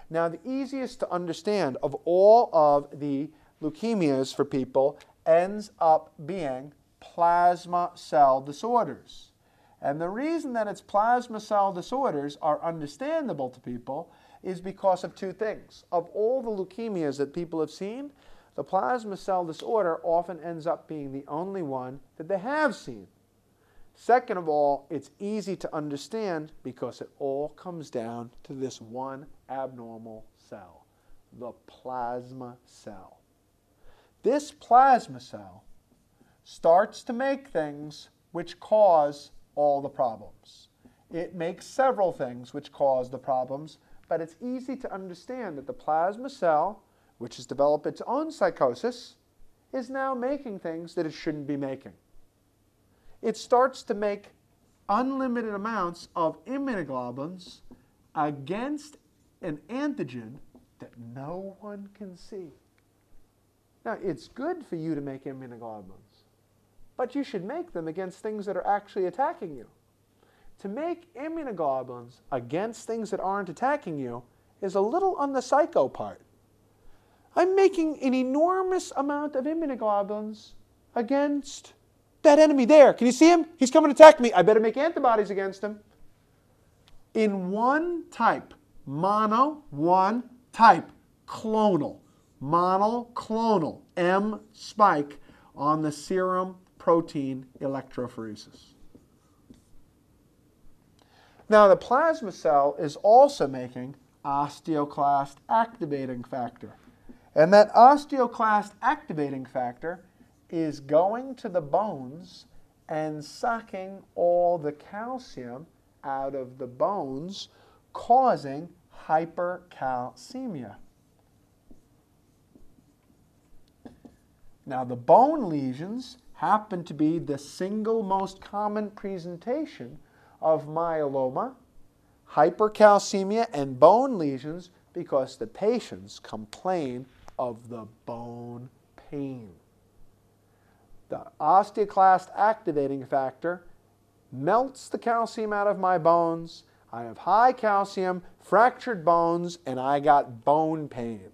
Now, the easiest to understand of all of the leukemias for people ends up being plasma cell disorders. And the reason that it's plasma cell disorders are understandable to people is because of two things. Of all the leukemias that people have seen, the plasma cell disorder often ends up being the only one that they have seen. Second of all, it's easy to understand because it all comes down to this one abnormal cell, the plasma cell. This plasma cell starts to make things which cause all the problems. It makes several things which cause the problems, but it's easy to understand that the plasma cell, which has developed its own psychosis, is now making things that it shouldn't be making. It starts to make unlimited amounts of immunoglobulins against an antigen that no one can see. Now, it's good for you to make immunoglobulins, but you should make them against things that are actually attacking you. To make immunoglobulins against things that aren't attacking you is a little on the psycho part. I'm making an enormous amount of immunoglobulins against that enemy there. Can you see him? He's coming to attack me. I better make antibodies against him. In one type, one type, clonal, monoclonal, M spike on the serum protein electrophoresis. Now, the plasma cell is also making osteoclast activating factor. And that osteoclast activating factor is going to the bones and sucking all the calcium out of the bones, causing hypercalcemia. Now, the bone lesions happen to be the single most common presentation of myeloma, hypercalcemia, and bone lesions because the patients complain of the bone pain. The osteoclast activating factor melts the calcium out of my bones. I have high calcium, fractured bones, and I got bone pain.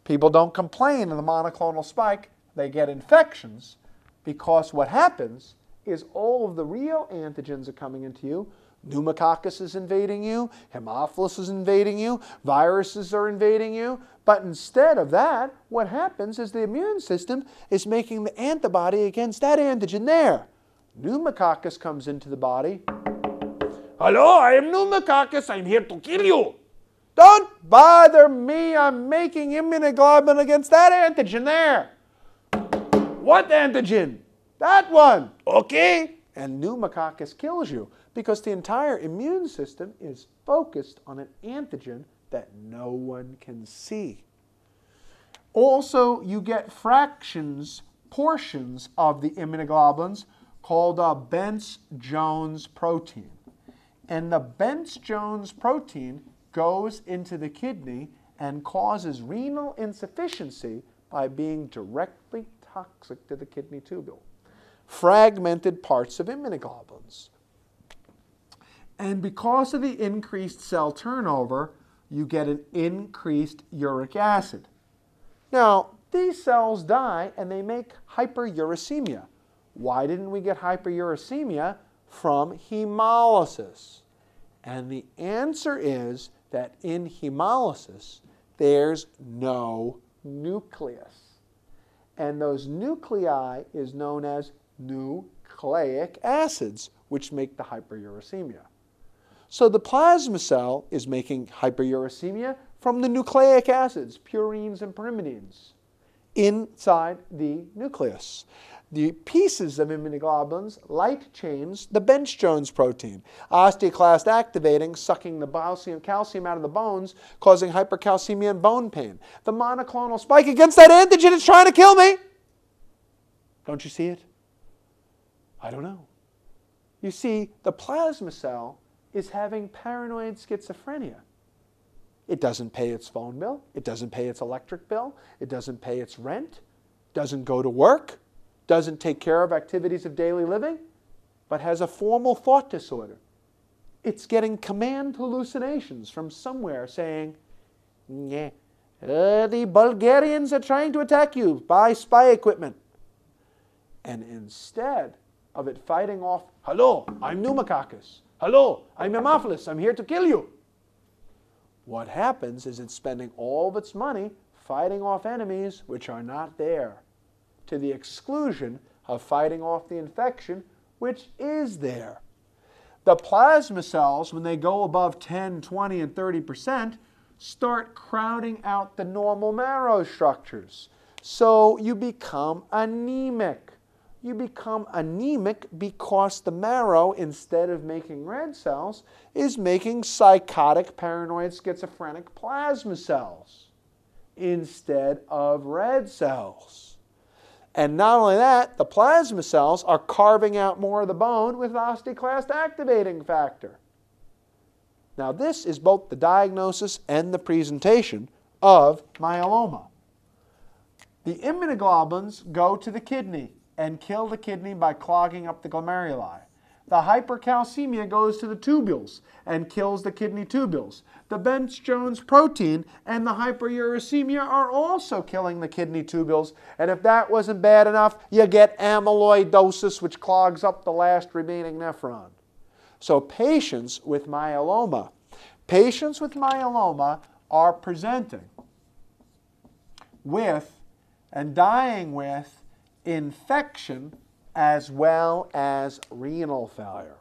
People don't complain of the monoclonal spike. They get infections because what happens is all of the real antigens are coming into you. Pneumococcus is invading you. Haemophilus is invading you. Viruses are invading you. But instead of that, what happens is the immune system is making the antibody against that antigen there. Pneumococcus comes into the body. Hello, I am pneumococcus. I'm here to kill you. Don't bother me. I'm making immunoglobulin against that antigen there. What antigen? That one. Okay. And pneumococcus kills you because the entire immune system is focused on an antigen that no one can see. Also, you get fractions, portions of the immunoglobulins called a Bence-Jones protein. And the Bence-Jones protein goes into the kidney and causes renal insufficiency by being directly toxic to the kidney tubule. Fragmented parts of immunoglobulins. And because of the increased cell turnover, you get an increased uric acid. Now, these cells die and they make hyperuricemia. Why didn't we get hyperuricemia from hemolysis? And the answer is that in hemolysis, there's no nucleus. And those nuclei is known as nucleic acids, which make the hyperuricemia. So the plasma cell is making hyperuricemia from the nucleic acids, purines and pyrimidines, inside the nucleus. The pieces of immunoglobulins, light chains, the Bence-Jones protein, osteoclast activating, sucking the calcium out of the bones, causing hypercalcemia and bone pain. The monoclonal spike against that antigen is trying to kill me. Don't you see it? I don't know. You see, the plasma cell is having paranoid schizophrenia. It doesn't pay its phone bill. It doesn't pay its electric bill. It doesn't pay its rent. Doesn't go to work. Doesn't take care of activities of daily living, but has a formal thought disorder. it's getting command hallucinations from somewhere saying, yeah, the Bulgarians are trying to attack you. Buy spy equipment. And instead of it fighting off, hello, I'm pneumococcus. Hello, I'm Haemophilus. I'm here to kill you. What happens is it's spending all of its money fighting off enemies which are not there, to the exclusion of fighting off the infection which is there. The plasma cells, when they go above 10, 20, and 30%, start crowding out the normal marrow structures. So you become anemic. You become anemic because the marrow, instead of making red cells, is making psychotic, paranoid, schizophrenic plasma cells instead of red cells. And not only that, the plasma cells are carving out more of the bone with osteoclast activating factor. Now this is both the diagnosis and the presentation of myeloma. The immunoglobulins go to the kidney and kill the kidney by clogging up the glomeruli. The hypercalcemia goes to the tubules and kills the kidney tubules. The Bence-Jones protein and the hyperuricemia are also killing the kidney tubules. And if that wasn't bad enough, you get amyloidosis, which clogs up the last remaining nephron. So patients with myeloma are presenting with and dying with infection as well as renal failure,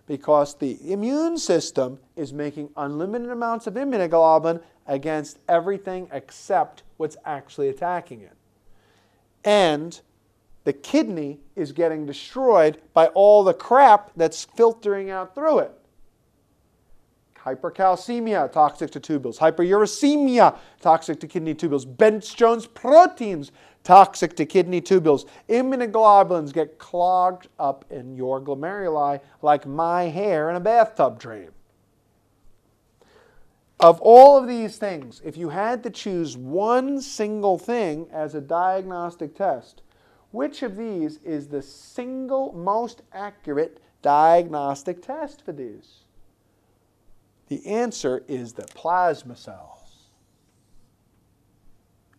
because the immune system is making unlimited amounts of immunoglobulin against everything except what's actually attacking it. And the kidney is getting destroyed by all the crap that's filtering out through it. Hypercalcemia, toxic to tubules. Hyperuricemia, toxic to kidney tubules. Bence-Jones proteins, toxic to kidney tubules. Immunoglobulins get clogged up in your glomeruli like my hair in a bathtub drain. Of all of these things, if you had to choose one single thing as a diagnostic test, which of these is the single most accurate diagnostic test for these? The answer is the plasma cells.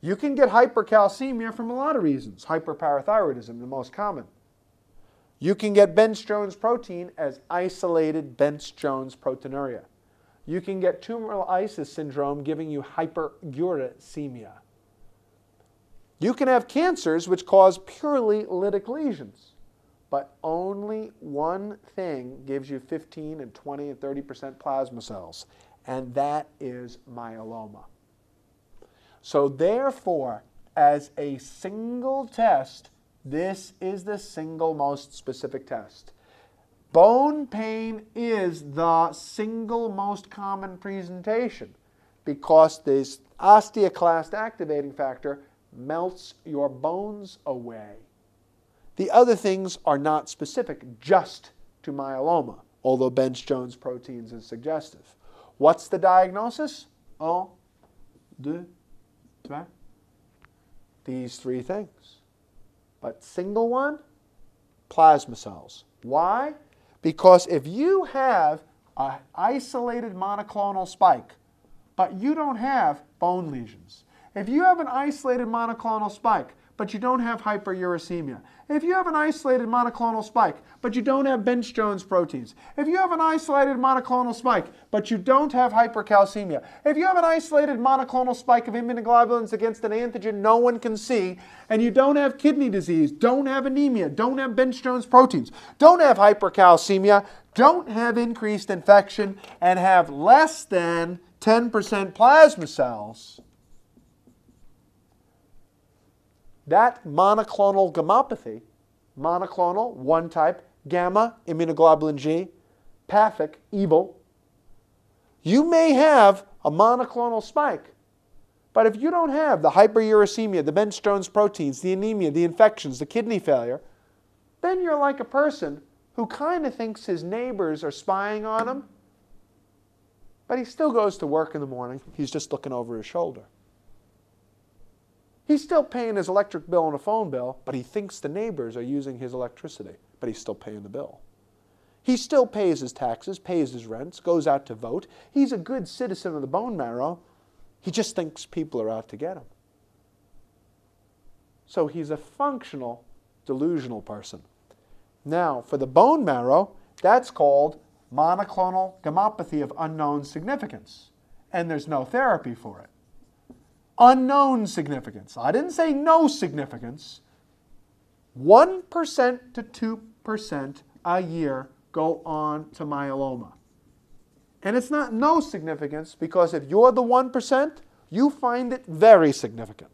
You can get hypercalcemia from a lot of reasons. Hyperparathyroidism, the most common. You can get Bence-Jones protein as isolated Bence-Jones proteinuria. You can get tumoral lysis syndrome giving you hyperuricemia. You can have cancers which cause purely lytic lesions. But only one thing gives you 15 and 20 and 30% plasma cells, and that is myeloma. So therefore, as a single test, this is the single most specific test. Bone pain is the single most common presentation because this osteoclast activating factor melts your bones away. The other things are not specific just to myeloma, although Bence-Jones proteins is suggestive. What's the diagnosis? 1, 2, 3. These three things. But single one, plasma cells. Why? Because if you have an isolated monoclonal spike, but you don't have bone lesions, if you have an isolated monoclonal spike, but you don't have hyperuricemia, if you have an isolated monoclonal spike, but you don't have Bence-Jones proteins, if you have an isolated monoclonal spike, but you don't have hypercalcemia, if you have an isolated monoclonal spike of immunoglobulins against an antigen no one can see, and you don't have kidney disease, don't have anemia, don't have Bence-Jones proteins, don't have hypercalcemia, don't have increased infection, and have less than 10% plasma cells, that monoclonal gammopathy, monoclonal, one type, gamma, immunoglobulin G, pathic, evil, you may have a monoclonal spike, but if you don't have the hyperuricemia, the Bence-Jones proteins, the anemia, the infections, the kidney failure, then you're like a person who kind of thinks his neighbors are spying on him, but he still goes to work in the morning. He's just looking over his shoulder. He's still paying his electric bill and a phone bill, but he thinks the neighbors are using his electricity, but he's still paying the bill. He still pays his taxes, pays his rents, goes out to vote. He's a good citizen of the bone marrow. He just thinks people are out to get him. So he's a functional, delusional person. Now, for the bone marrow, that's called monoclonal gammopathy of unknown significance. And there's no therapy for it. Unknown significance. I didn't say no significance. 1% to 2% a year go on to myeloma. And it's not no significance because if you're the 1%, you find it very significant.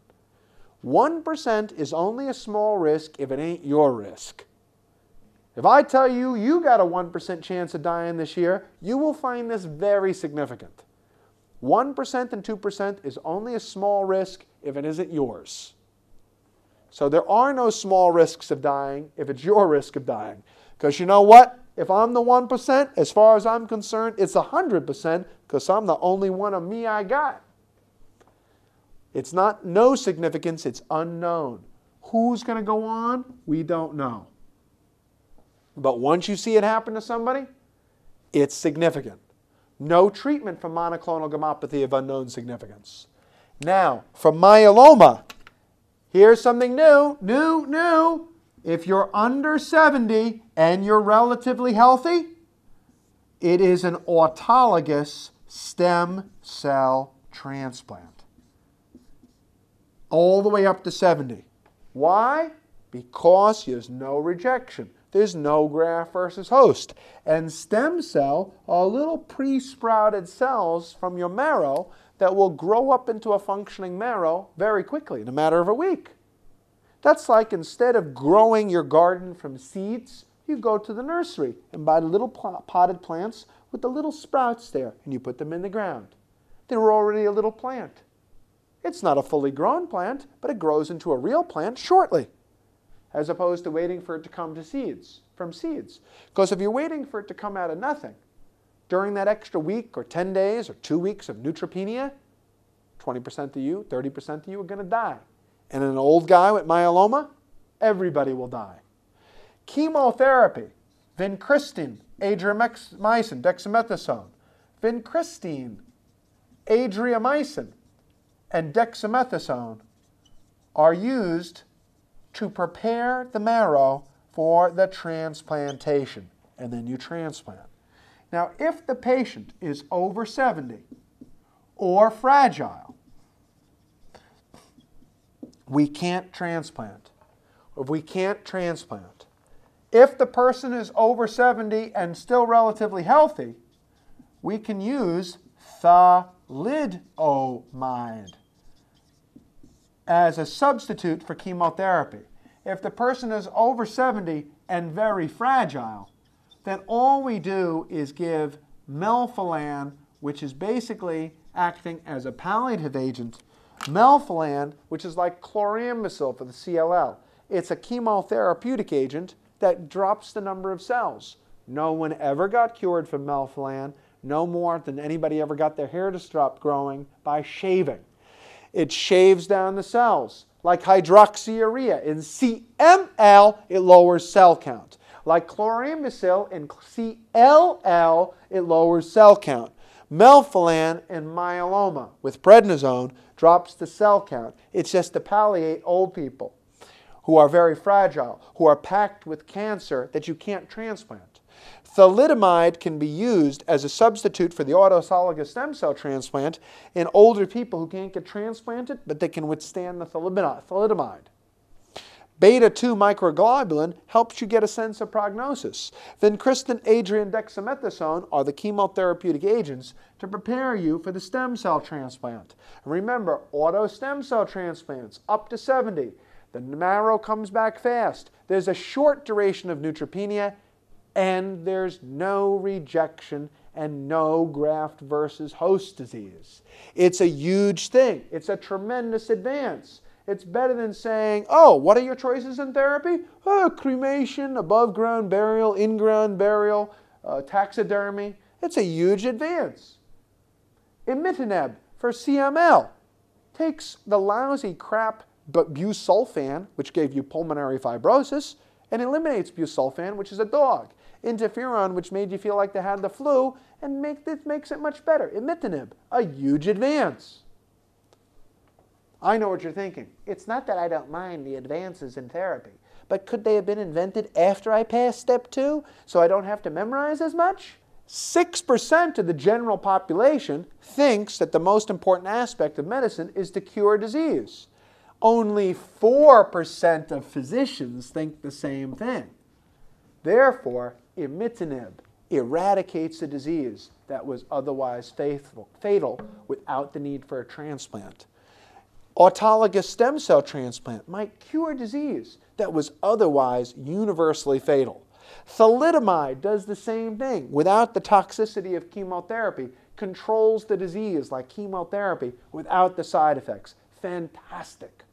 1% is only a small risk if it ain't your risk. If I tell you you got a 1% chance of dying this year, you will find this very significant. 1% and 2% is only a small risk if it isn't yours. So there are no small risks of dying if it's your risk of dying. Because you know what? If I'm the 1%, as far as I'm concerned, it's 100% because I'm the only one of me I got. It's not no significance, it's unknown. Who's going to go on? We don't know. But once you see it happen to somebody, it's significant. No treatment for monoclonal gammopathy of unknown significance. Now, for myeloma, here's something new. If you're under 70 and you're relatively healthy, it is an autologous stem cell transplant. All the way up to 70. Why? Because there's no rejection. There's no graft versus host. And stem cell are little pre-sprouted cells from your marrow that will grow up into a functioning marrow very quickly, in a matter of a week. That's like instead of growing your garden from seeds, you go to the nursery and buy the little potted plants with the little sprouts there, and you put them in the ground. They're already a little plant. It's not a fully grown plant, but it grows into a real plant shortly, as opposed to waiting for it to come to seeds, from seeds. Because if you're waiting for it to come out of nothing, during that extra week or 10 days or 2 weeks of neutropenia, 20% of you, 30% of you are going to die. And an old guy with myeloma, everybody will die. Chemotherapy, vincristine, adriamycin, dexamethasone, vincristine, adriamycin, and dexamethasone are used to prepare the marrow for the transplantation, and then you transplant. Now, if the patient is over 70 or fragile, we can't transplant. If we can't transplant, if the person is over 70 and still relatively healthy, we can use thalidomide as a substitute for chemotherapy. If the person is over 70 and very fragile, then all we do is give melphalan, which is basically acting as a palliative agent. Melphalan, which is like chlorambucil for the CLL. It's a chemotherapeutic agent that drops the number of cells. No one ever got cured from melphalan, no more than anybody ever got their hair to stop growing by shaving. It shaves down the cells. Like hydroxyurea in CML, it lowers cell count. Like chlorambucil in CLL, it lowers cell count. Melphalan in myeloma with prednisone drops the cell count. It's just to palliate old people who are very fragile, who are packed with cancer that you can't transplant. Thalidomide can be used as a substitute for the autologous stem cell transplant in older people who can't get transplanted, but they can withstand the thalidomide. Beta-2 microglobulin helps you get a sense of prognosis. Vincristine, adriamycin, dexamethasone are the chemotherapeutic agents to prepare you for the stem cell transplant. Remember, auto stem cell transplants up to 70. The marrow comes back fast. There's a short duration of neutropenia, and there's no rejection and no graft versus host disease. It's a huge thing. It's a tremendous advance. It's better than saying, oh, what are your choices in therapy? Oh, cremation, above ground burial, in-ground burial, taxidermy. It's a huge advance. Imitinib for CML takes the lousy crap busulfan, which gave you pulmonary fibrosis, and eliminates busulfan, which is a dog. interferon, which made you feel like they had the flu, and this makes it much better. Imatinib, a huge advance. I know what you're thinking. It's not that I don't mind the advances in therapy, but could they have been invented after I passed step 2 so I don't have to memorize as much? 6% of the general population thinks that the most important aspect of medicine is to cure disease. Only 4% of physicians think the same thing. Therefore, imatinib eradicates a disease that was otherwise fatal without the need for a transplant. Autologous stem cell transplant might cure disease that was otherwise universally fatal. Thalidomide does the same thing without the toxicity of chemotherapy, controls the disease like chemotherapy without the side effects. Fantastic.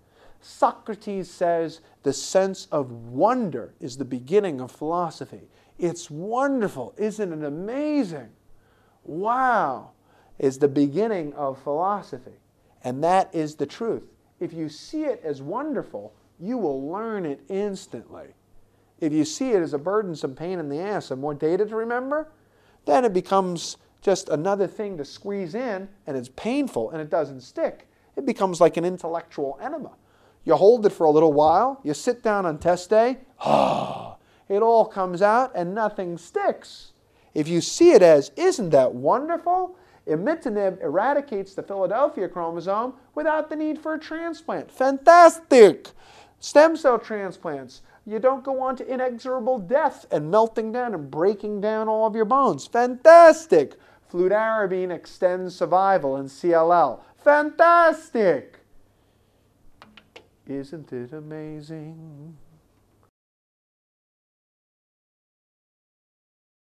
Socrates says the sense of wonder is the beginning of philosophy. It's wonderful. Isn't it amazing? Wow is the beginning of philosophy. And that is the truth. If you see it as wonderful, you will learn it instantly. If you see it as a burdensome pain in the ass and more data to remember, then it becomes just another thing to squeeze in, and it's painful and it doesn't stick. It becomes like an intellectual enema. You hold it for a little while, you sit down on test day, it all comes out and nothing sticks. If you see it as, isn't that wonderful? Imatinib eradicates the Philadelphia chromosome without the need for a transplant. Fantastic! Stem cell transplants. You don't go on to inexorable death and melting down and breaking down all of your bones. Fantastic! Fludarabine extends survival in CLL. Fantastic! Isn't it amazing?